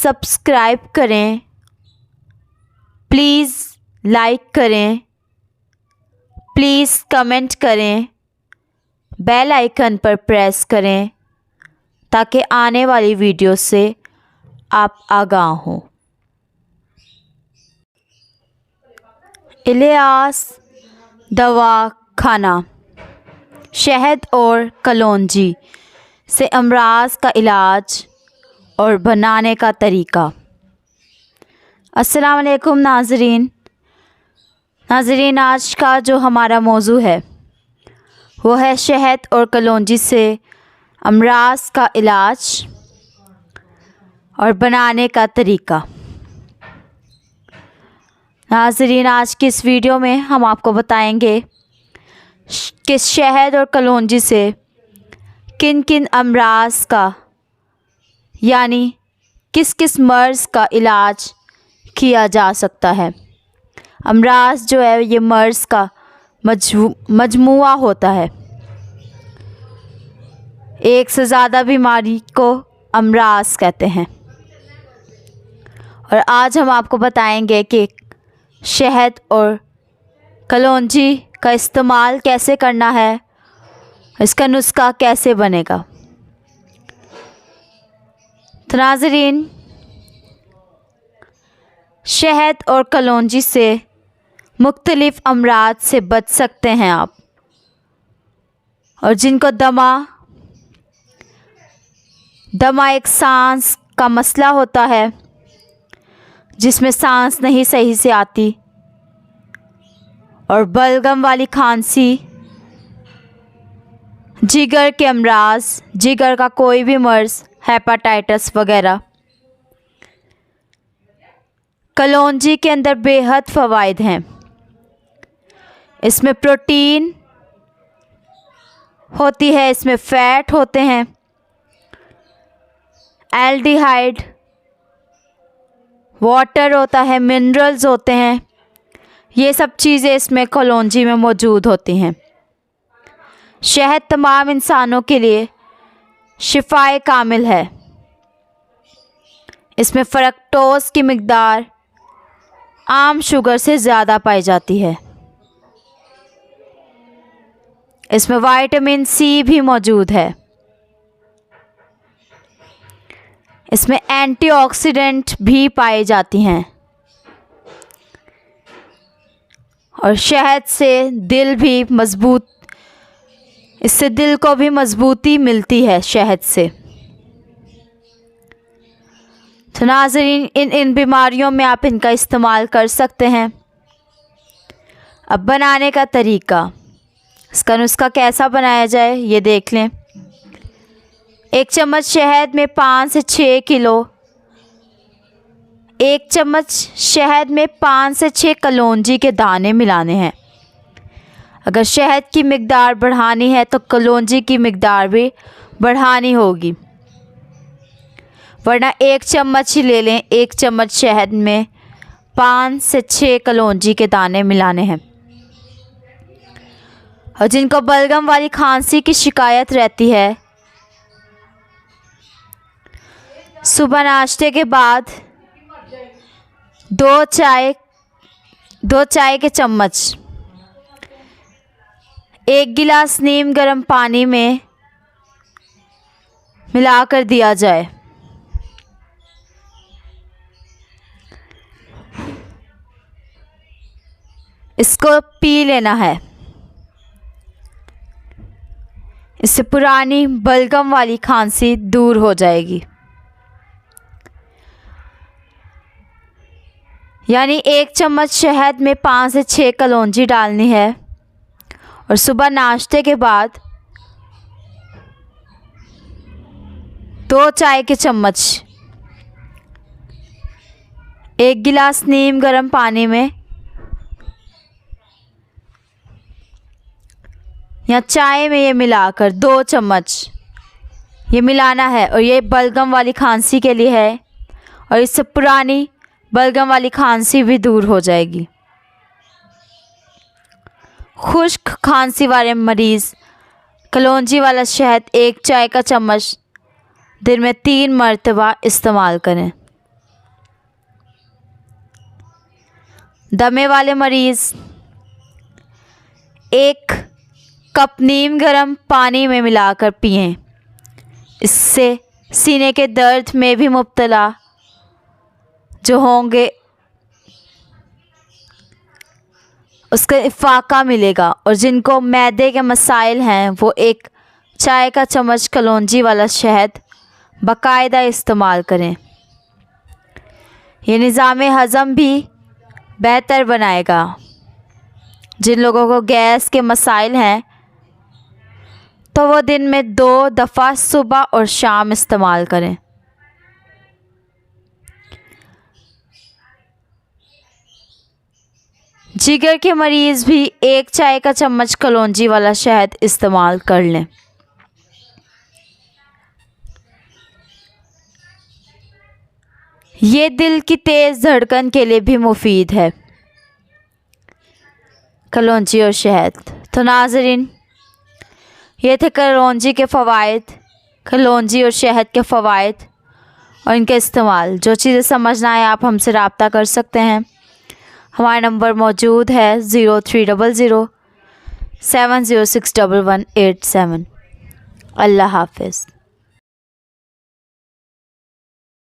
Subscribe करें, please like करें, please comment करें, बेल आइकन पर प्रेस करें ताकि आने वाली वीडियो से आप आगाह हों। इलियास दवाखाना, शहद और कलौंजी से अमराज का इलाज और बनाने का तरीका। अस्सलाम वालेकुम नाज़रीन, आज का जो हमारा मौजू है वो है शहद और कलौंजी से अमराज का इलाज और बनाने का तरीका। नाज़रीन, आज की इस वीडियो में हम आपको बताएंगे कि शहद और कलौंजी से किन किन अमराज का यानी किस किस मर्ज़ का इलाज किया जा सकता है। अमराज जो है ये मर्ज़ का मजमुआ होता है। एक से ज़्यादा बीमारी को अमराज कहते हैं। और आज हम आपको बताएंगे कि शहद और कलौंजी का इस्तेमाल कैसे करना है, इसका नुस्खा कैसे बनेगा। तो नाज़रीन, शहद और कलौंजी से मुख्तलिफ़ अमराज से बच सकते हैं आप। और जिनको दमा एक सांस का मसला होता है, जिसमें सांस नहीं सही से आती, और बलगम वाली खांसी, जिगर के अमराज, जिगर का कोई भी मर्ज़, हेपाटाइटिस वगैरह। कलौंजी के अंदर बेहद फ़वाइद हैं। इसमें प्रोटीन होती है, इसमें फ़ैट होते हैं, एल्डिहाइड, वाटर होता है, मिनरल्स होते हैं। ये सब चीज़ें इसमें कलौंजी में मौजूद होती हैं। शहद तमाम इंसानों के लिए शिफाए कामिल है। इसमें फ्रक्टोज की मिक़दार आम शुगर से ज़्यादा पाई जाती है। इसमें विटामिन सी भी मौजूद है। इसमें एंटीऑक्सीडेंट भी पाई जाती हैं। और शहद से दिल भी मज़बूत, इससे दिल को भी मज़बूती मिलती है शहद से। तो नाज़रीन, इन बीमारियों में आप इनका इस्तेमाल कर सकते हैं। अब बनाने का तरीका, इसका नुस्खा कैसा बनाया जाए ये देख लें। 1 चम्मच शहद में 5 से 6 किलो 1 चम्मच शहद में 5 से 6 कलौंजी के दाने मिलाने हैं। अगर शहद की मिक़दार बढ़ानी है तो कलौंजी की मिक़दार भी बढ़ानी होगी, वरना 1 चम्मच ही ले लें। 1 चम्मच शहद में 5 से 6 कलौंजी के दाने मिलाने हैं। और जिनको बलगम वाली खांसी की शिकायत रहती है, सुबह नाश्ते के बाद 2 चाय के चम्मच 1 गिलास नीम गर्म पानी में मिलाकर दिया जाए। इसको पी लेना है। इससे पुरानी बलगम वाली खांसी दूर हो जाएगी। यानी 1 चम्मच शहद में 5 से 6 कलौंजी डालनी है। और सुबह नाश्ते के बाद 2 चाय के चम्मच 1 गिलास नीम गर्म पानी में या चाय में ये मिलाकर 2 चम्मच ये मिलाना है। और ये बलगम वाली खांसी के लिए है, और इससे पुरानी बलगम वाली खांसी भी दूर हो जाएगी। खुश्क खांसी वाले मरीज़ कलौंजी वाला शहद 1 चाय का चम्मच दिन में 3 मरतबा इस्तेमाल करें। दमे वाले मरीज़ 1 कप नीम गर्म पानी में मिलाकर पिएं। इससे सीने के दर्द में भी मुब्तला जो होंगे उसका इफ़ाक़ा मिलेगा, और जिनको मैदे के मसाइल हैं वो 1 चाय का चम्मच कलौंजी वाला शहद बाकायदा इस्तेमाल करें। ये निज़ाम हज़म भी बेहतर बनाएगा। जिन लोगों को गैस के मसाइल हैं तो वो दिन में 2 दफ़ा सुबह और शाम इस्तेमाल करें। जिगर के मरीज़ भी 1 चाय का चम्मच कलौंजी वाला शहद इस्तेमाल कर लें। ये दिल की तेज़ धड़कन के लिए भी मुफीद है, कलौंजी और शहद। तो नाज़रीन, ये थे कलौंजी के फ़वाइद, कलौंजी और शहद के फ़वाइद और इनका इस्तेमाल। जो चीज़ें समझना है आप हमसे रब्ता कर सकते हैं। हमारा नंबर मौजूद है 0300 7061187। अल्लाह हाफ़िज़।